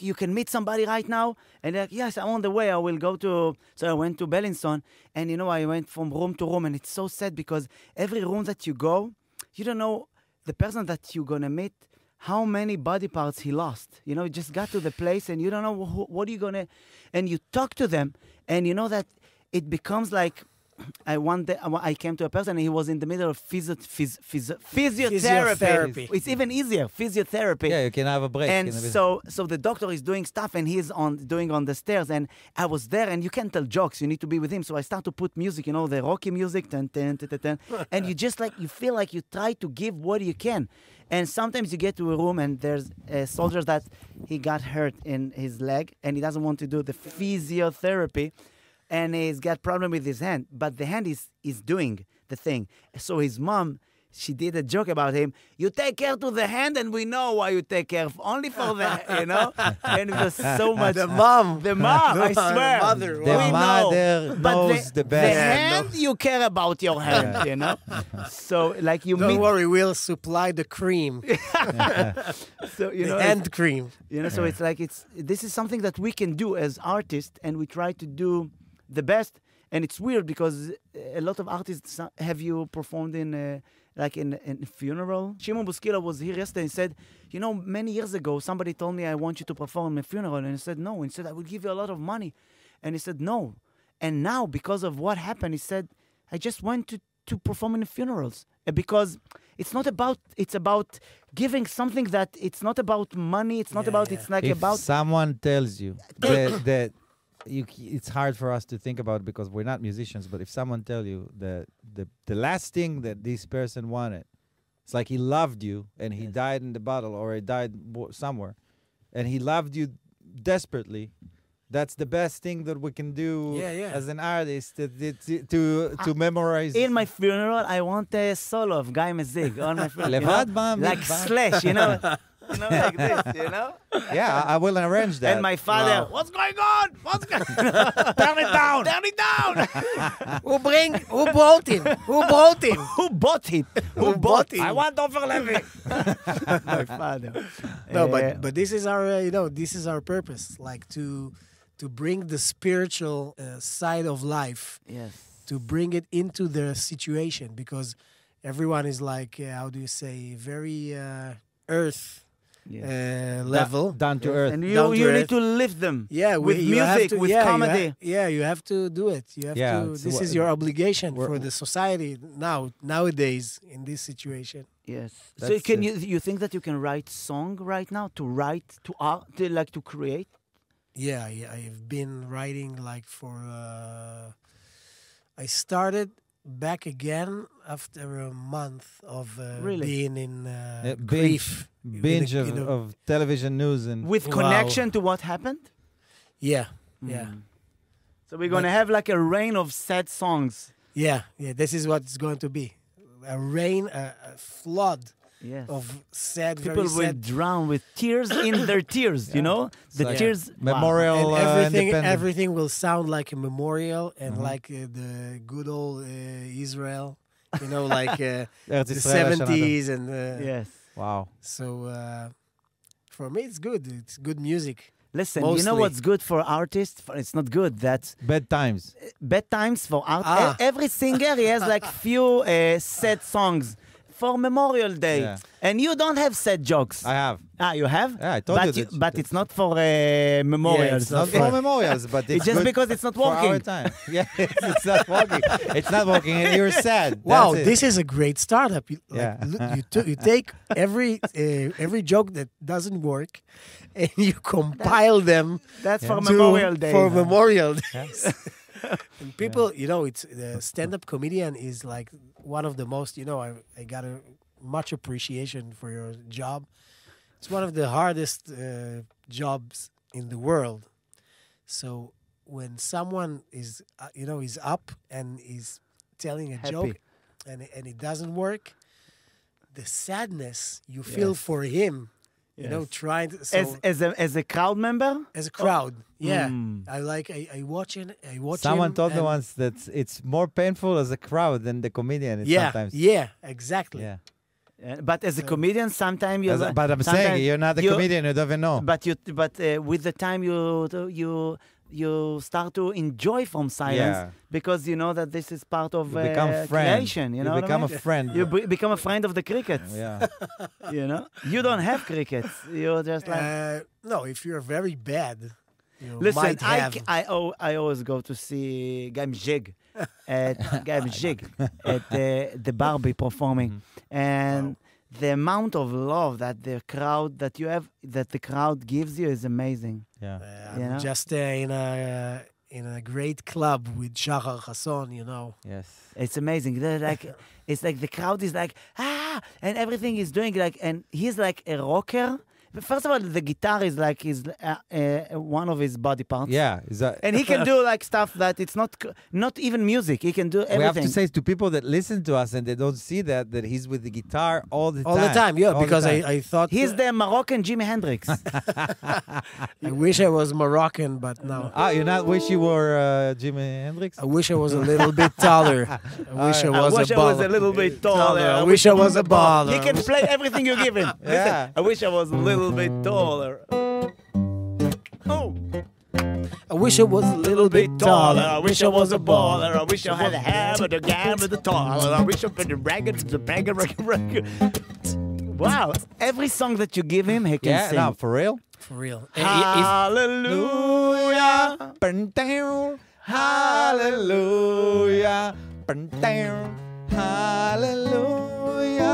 You can meet somebody right now, and they're like, yes, I'm on the way. I will go to. So I went to Bellinson, and I went from room to room, and it's so sad because every room that you go, you don't know the person that you're gonna meet. How many body parts he lost? You just got to the place and you don't know what are you gonna, and you talk to them and you know that it becomes like, one day I came to a person and he was in the middle of physiotherapy. It's even easier, physiotherapy. Yeah, you can have a break. And so the doctor is doing stuff and he's doing on the stairs and I was there and you can't tell jokes. You need to be with him. So I start to put music, the Rocky music, and you just you feel like you try to give what you can. And sometimes you get to a room and there's a soldier that he got hurt in his leg and he doesn't want to do the physiotherapy and he's got problem with his hand, but the hand is doing the thing. So his mom, she did a joke about him. You take care to the hand and we know why you take care only for that, And it was so much. The mom, I swear. Mother, the mother knows the best. The hand, you care about your hand, So you don't worry, we'll supply the cream. So the hand cream. So it's this is something that we can do as artists, and we try to do the best. And it's weird because a lot of artists have you performed in in funeral. Shimon Buskila was here yesterday and said, many years ago somebody told me I want you to perform in a funeral, and I said no. And he said I will give you a lot of money, and he said no. And now because of what happened, he said I just went to perform in funerals because it's about giving something that it's not about money. It's not about. It's like if about someone tells you that. It's hard for us to think about because we're not musicians, but if someone tell you that the last thing that this person wanted, it's like he loved you and he died in the battle or he died somewhere and he loved you desperately, that's the best thing that we can do as an artist to memorize. In my funeral, I want a solo of Guy Mezig on my funeral. Like Slash, like this, Yeah, I will arrange that. And my father, what's going on? Turn it down! Turn it down! Who bought him? Who bought him? Who bought it? Who bought it? I want Ofer Levy. My father. No, but this is our, this is our purpose, to bring the spiritual side of life. Yes. To bring it into the situation because everyone is how do you say, very earth. Level down to earth, and you need to lift them. With music, with comedy. You have to do it. You have to. This is your obligation for the society nowadays in this situation. Yes. So can you think that you can write song right now to art to create? Yeah, I've been writing for. I started back again after a month of being in grief. Binge of television news and with connection to what happened. Yeah. So we're gonna have a rain of sad songs. Yeah. This is what it's going to be, a rain, a flood of sad. People will drown with tears in their tears. The tears. Memorial. And everything will sound like a memorial and like the good old Israel. The 70s and yes. Wow. So for me, it's good. It's good music. Listen, mostly. You know what's good for artists? It's not good. That's bad times. Bad times for art. Every singer he has few sad songs for Memorial Day. Yeah. And you don't have sad jokes. I have. You have? Yeah, I told you. But it's not for memorials. It's not for memorials, but it's just good because it's not for working. our time. Yeah, it's not working. It's not working, and you're sad. Wow, That's this is a great startup. You take every joke that doesn't work, and you compile them. That's for Memorial Day. For Memorial Day. Yes. And people, it's the stand-up comedian is one of the most. I got much appreciation for your job. It's one of the hardest jobs in the world. So when someone is is up and is telling a Happy. joke and it doesn't work, the sadness you feel for him, trying to, so, As a crowd member? as a crowd. Yeah. I watch Someone him told me and- once that it's more painful as a crowd than the comedian. Yeah, Sometimes. yeah, exactly. Yeah. But as a comedian, sometimes you. But I'm saying you're not a comedian. You don't even know. But with the time you start to enjoy from silence Yeah. because you know that this is part of You become friend. creation. You know what I become mean? a friend. You become a friend of the crickets. Yeah. You don't have crickets. You're just like. No, if you're very bad, you Listen, might have. I always go to see Guy Mzig at the Barbie performing, and the amount of love that the crowd gives you is amazing. Yeah. I'm just in a great club with Shachar Xason, Yes. It's amazing. They're like, it's like the crowd is like, and everything is doing like, and he's like a rocker. First of all, the guitar is like one of his body parts. Yeah. And he can do like stuff that it's not even music. He can do everything. We have to say to people that listen to us and they don't see that he's with the guitar all the time. all the time. Yeah, All the because time. I thought He's the Moroccan Jimi Hendrix. I wish I was Moroccan, but no. You not wish you were Jimi Hendrix? I wish I was a little bit taller. I wish I was I wish a I was baller. a little bit taller. I wish I was a baller. He can play everything you give him. Yeah. Listen, I wish I was a little bit taller. Oh. I wish I was a little bit taller. I wish I was a baller. I wish I had a hammer, the gamma, the taller. I wish I had the ragged. Wow. Every song that you give him, he can Yeah, sing. no, for real? For real. Hallelujah. Hallelujah. Hallelujah.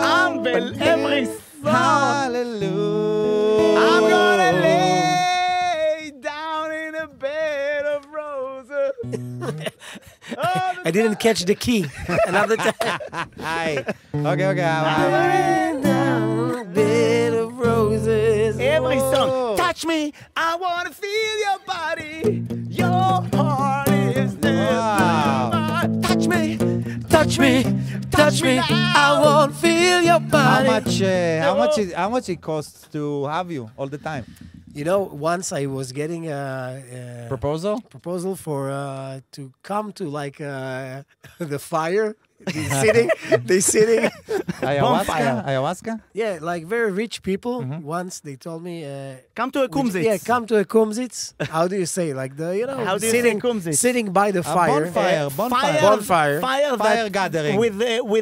Every song. Hallelujah. I'm gonna lay down in a bed of roses. I didn't catch the key. Another time. Hi. Okay. Lay down a bed of roses. Every Oh. song. Touch me. I wanna feel your body. Your heart is there. Wow. Touch me. Touch me, touch me. I won't feel your body. How much it costs to have you all the time? Once I was getting a Proposal? proposal for to come to like the fire. They sitting. Ayahuasca? Yeah, like very rich people. Once they told me, Come to a kumsitz. yeah, come to a kumsitz. How do you say? Like How do you say sitting, kumsitz? sitting by the fire. Bonfire. Bonfire. Gathering. With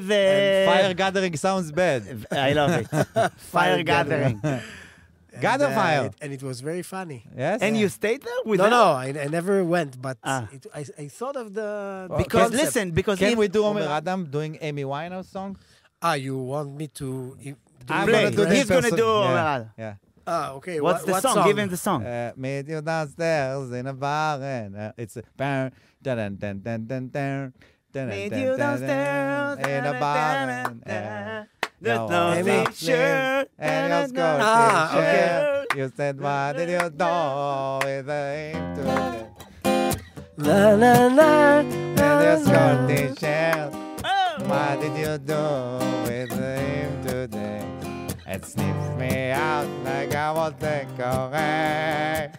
the Fire gathering sounds bad. I love it. Fire gathering. Gather fire. And it was very funny. Yes. And you stayed there with No, them? no, I never went, but Ah. I thought of the Because concept. listen, because Can if- we do Omer Adam doing Amy Winehouse song? You want me to do I'm Play. gonna do He's this gonna person. do Omer Yeah. Adam. Yeah. Okay, What's the what song? Give him the song. Meet you downstairs in a bar and it's a dun dun dun dun dun dun. Meet you downstairs in a bar and There's no no one t-shirt and your skirt Ah, t-shirt. You said, what did you do with the aim to Na na na. and your skirt t-shirt? Oh. What did you do with the aim today? And sniff me out like I was the Cora.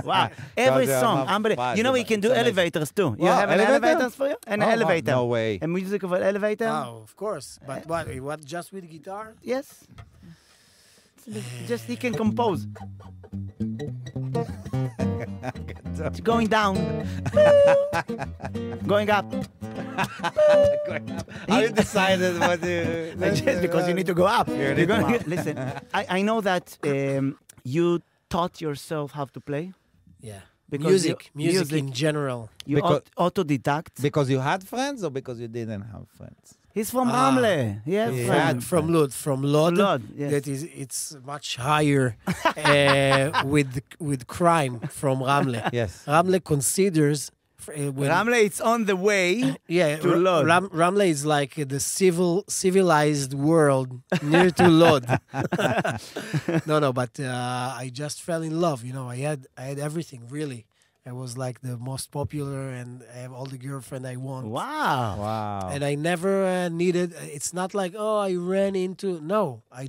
Wow. Every God, song. wow, Unbelievable. You know, we can do it's amazing. elevators too. You Wow, have an elevator? elevators for you? An Oh, elevator. no way. A music of an elevator? Oh, of course. But what? Just with guitar? Yes. Just he can compose. It's going down. Going up. How you decided what you... Just because you need to go up. You You're need gonna to get, listen, I know that you taught yourself how to play. Yeah. Because Music in general. You Because- autodidact. Because you had friends or because you didn't have friends? He's from Ramle. Yeah, Yeah. friend. From Lod. Lod, yes. That is, it's much higher with crime from Ramle. Yes. Ramle considers when Ramle, it's on the way. yeah, to Lod. Ramle is like the civilized world near to Lod. No, but I just fell in love. I had everything really. I was like the most popular, and I have all the girlfriend I want. Wow. Wow. And I never needed. It's not like, oh, I ran into. No, I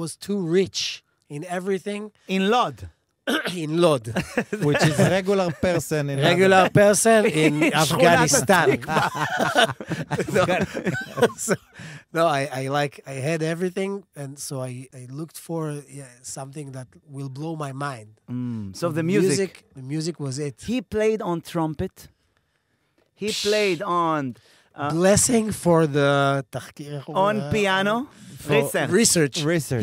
was too rich in everything. In Lod. In Lod, Which is a regular person in regular person in Afghanistan. No, I had everything, and so I looked for something that will blow my mind. So the music. The music was it. He played on trumpet. He played on Blessing for the تحقيق. on piano. Research. Research.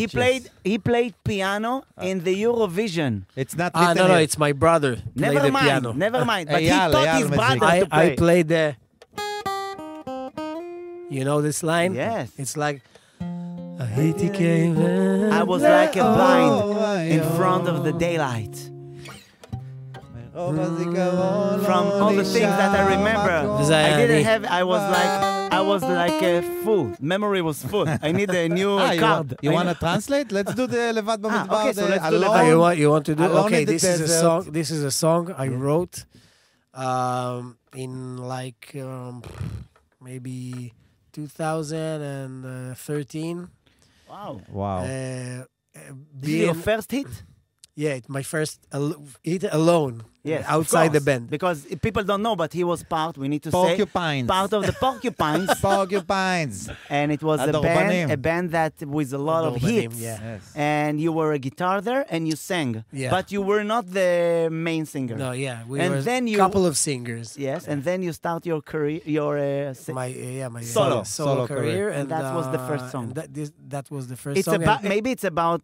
He played piano in the Eurovision. It's not No, written here. it's my brother. Play the piano. Never mind. But he Eyal, taught Eyal his Mezig. brother to play. I played the. You know this line? Yes. It's like. I was like a blind in front of the daylight. From all the things that I remember, I was like full. Memory was full. I need a new card. You want to translate? Let's do the לבד במדבר. okay, so let's do alone. לבד. You want to do? Alone Okay, in the this is a desert. song. This is a song I wrote, in like maybe 2013. Wow. Wow. This is your first hit? Yeah, it's my first hit alone. Yes, outside the of course. band. Because people don't know, but he was part, we need to Porcupines. say, part of the Porcupines. Porcupines. And it was Adorbanim. a band that with a lot of Adorbanim, hits. yeah. Yes. And you were a guitar there and you sang. Yeah. But you were not the main singer. No, yeah, we And were then a you- couple of singers. Yes, and then you start your career, your My Solo. solo career, and that was the first song. and that was the first it's song. about and maybe it's about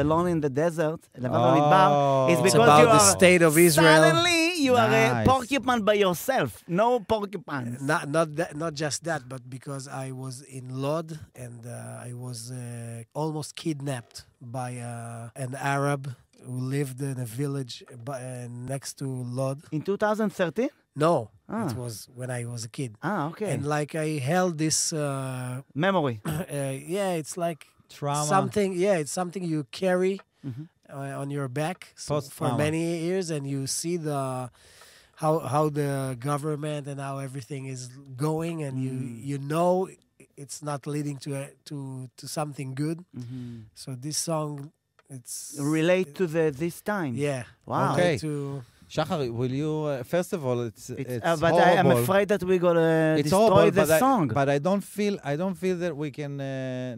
Alone in the Desert. It's Oh. because it's about you the are state of Israel. Suddenly you are a Nice. porcupine by yourself. No porcupines. Not just that, but because I was in Lod and I was almost kidnapped by an Arab who lived in a village next to Lod. In 2013? No, Ah. it was when I was a kid. Okay. And like I held this, Memory. it's like Trauma. something. Yeah, it's something you carry Mhm. on your back for Post-trauma. many years, and you see how the government and how everything is going, and you know it's not leading to something good. So this song, it's Relate to this time. yeah. Wow. Okay. To Shachar, will you? First of all, it's but horrible. I'm afraid that we're gonna It's destroy horrible, the song. but I don't feel that we can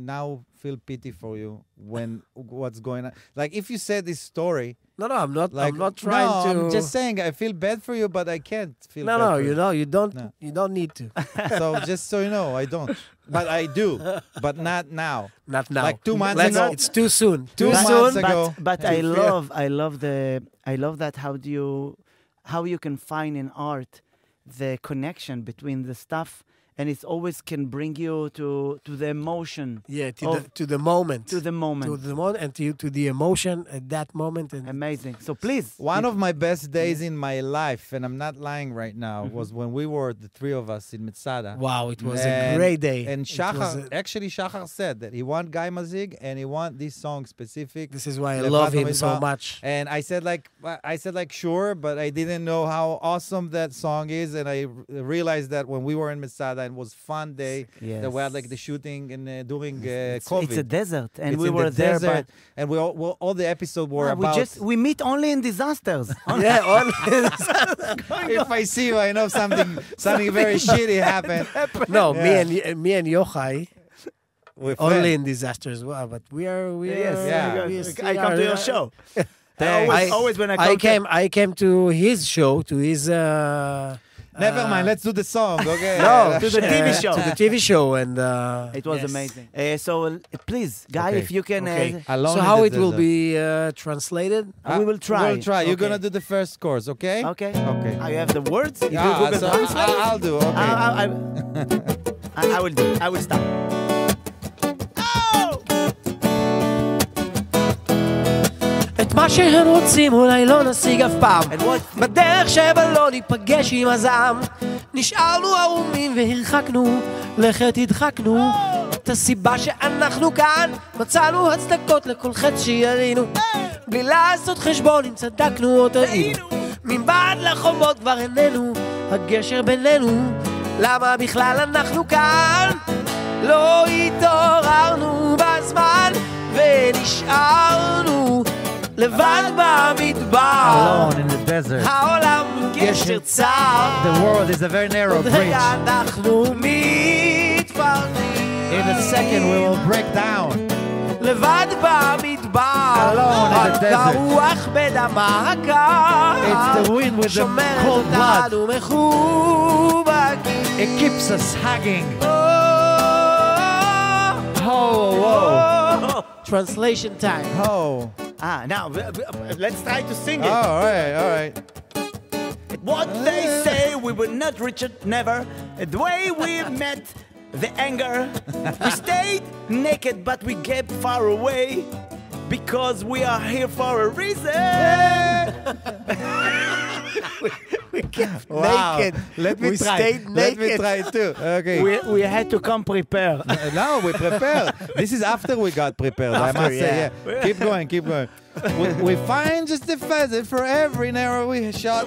now feel pity for you when what's going on. Like if you said this story, no, I'm not. like I'm not trying to. I'm just saying I feel bad for you, but I can't feel. No, bad no, for you know, you don't. No. You don't need to. So just so you know, I don't, but I do, but not now. Not now. Like 2 months Let's- ago. It's too soon. Two Too months soon. ago. But I love that how you can find in art the connection between the stuff, and it always can bring you to the emotion. Yeah, of- to the moment. To the moment. To the moment and to the emotion at that moment. And Amazing. So please. One of my best days in my life, and I'm not lying right now, was when we were the three of us in Mitzada. wow, it was a great day. And It Shachar, was actually Shachar said that he want Guy Mazig and he want this song specific. this is why I Levad love him so Bamidbar. much. And I said like sure, but I didn't know how awesome that song is, and I realized that when we were in Mitzada, it was fun day. Yes. That we had like the shooting and during COVID. It's a desert, and It's we in were the there. desert, and all the episodes were about. We meet only in disasters. Yeah, If I see you, I know something very shitty happened. no, Yeah. me and Yochai We're only friends. in disasters. Well, but we are. Yes, Yeah. I come to your show. Always when I come. I came to his show, to his. Never mind. Let's do the song. Okay. No, to the TV show. To the TV show, and It was yes. amazing. So please, Guy, Okay. if you can. Okay. Alone So in how the it will desert. be translated? We will try. We'll try. You're Okay. gonna do the first course, okay? Okay. Okay. You have the words. If you Ah, Google so Translate. I'll do. Okay. I will do. I will start. את מה שהם רוצים אולי לא נשיג אף פעם. And what? בדרך שבה לא ניפגש עם הזעם. נשארנו ערומים והרחקנו, לכת הדחקנו. את הסיבה שאנחנו כאן, מצאנו הצדקות לכל חטא שירינו. בלי לעשות חשבון אם צדקנו או טעינו. מבעד לחומות כבר איננו, הגשר בינינו, למה בכלל אנחנו כאן? לא התעוררנו בזמן ונשארנו לבד במדבר. Alone in the desert. העולם גשר צר. The world is a very narrow bridge. אנחנו מתפרדים. In a second we will break down. לבד במדבר. Alone in the desert. הרוח בדמה הקר. It's the wind with the שומרת cold blood. אותנו מחובקים. It keeps us hugging. Oh. Translation time. Oh. Now, let's try to sing it. All right. What they say, we will not reach it, never. The way we met, the anger. We stayed naked, but we kept far away. Because we are here for a reason. we kept naked. Let me we try. stayed Let naked. me try too. Okay. We had to come prepared. No, we prepared. This is after we got prepared. I must say, yeah. Keep going. We find just a pheasant for every arrow we shot.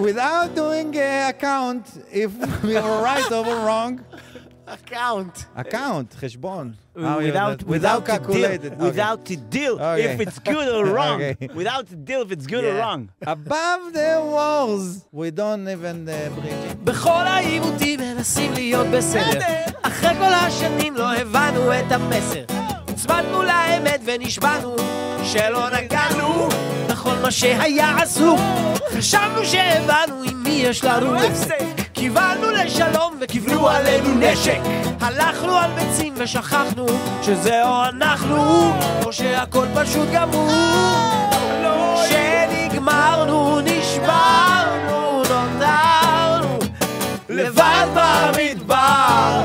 Without doing a count if we were right or wrong. Account, חשבון. Without calculated. Without to deal if it's good or wrong. Without to deal if it's good or wrong. Above the walls, we don't even bridge it. בכל העימותים מנסים להיות בסדר. אחרי כל השנים לא הבנו את המסר. הצמדנו לאמת ונשבענו שלא נגענו בכל מה שהיה עסוק. חשבנו שהבנו עם מי יש לנו הפסק. קיבלנו לשלום וקיבלו עלינו נשק. הלכנו על ביצים ושכחנו שזהו אנחנו, או שהכל פשוט גמור. שנגמרנו, נשברנו, נותרנו לבד במדבר,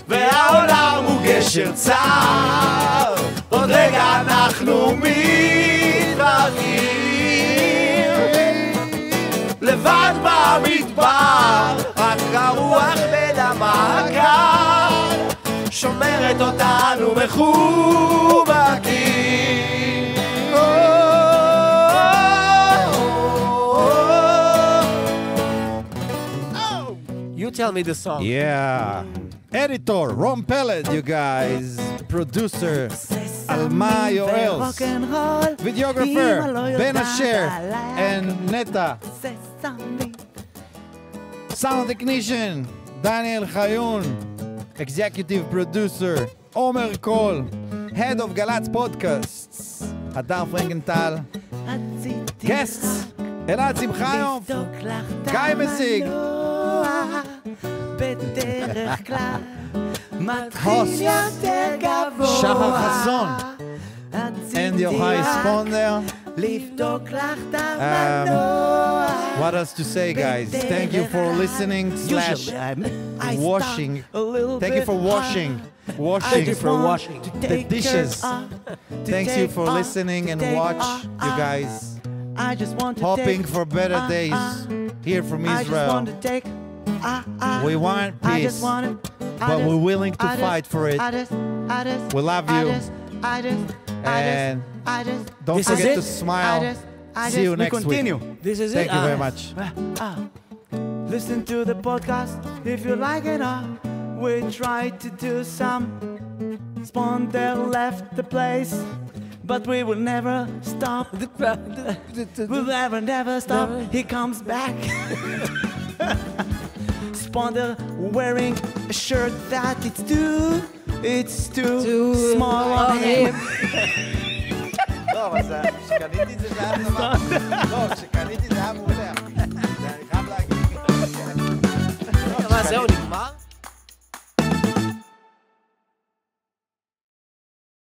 והעולם הוא גשר צר. עוד רגע אנחנו מתפרקים לבד במדבר, רק הרוח בדמה הקר שומרת אותנו מחובקים. You tell me the song. Yeah. Editor, Ron Pellet, you guys. Producer, Alma Yoels. Videographer, Ben Asher and Neta. Sound technician, Daniel Chayun. Executive producer, Omer Kol. Head of Galax Podcasts, Hadar Frankenthal. Guests, אלעד שמחיוף, גיא מזיג. בדרך כלל Host, שחר חסון. And ויוחאי ספונדר. What else to say, guys? Thank you for listening / washing. Thank you for washing. Thank you for washing the dishes. Thank you for listening and watch, you guys. Hoping for better days here from Israel. We want peace, but we're willing to fight for it. We love you. And don't forget to smile. See you next week. This is Thank it. you very much. Listen to the podcast if you like it. We tried to do some. Sponder left the place, but we will never stop. We'll never stop. He comes back. Sponder wearing a shirt that it's too small on him. טוב, אז כשקניתי את זה היה נורא. לא, כשקניתי זה היה מעולה. אני חייב להגיד. מה, זהו, נגמר?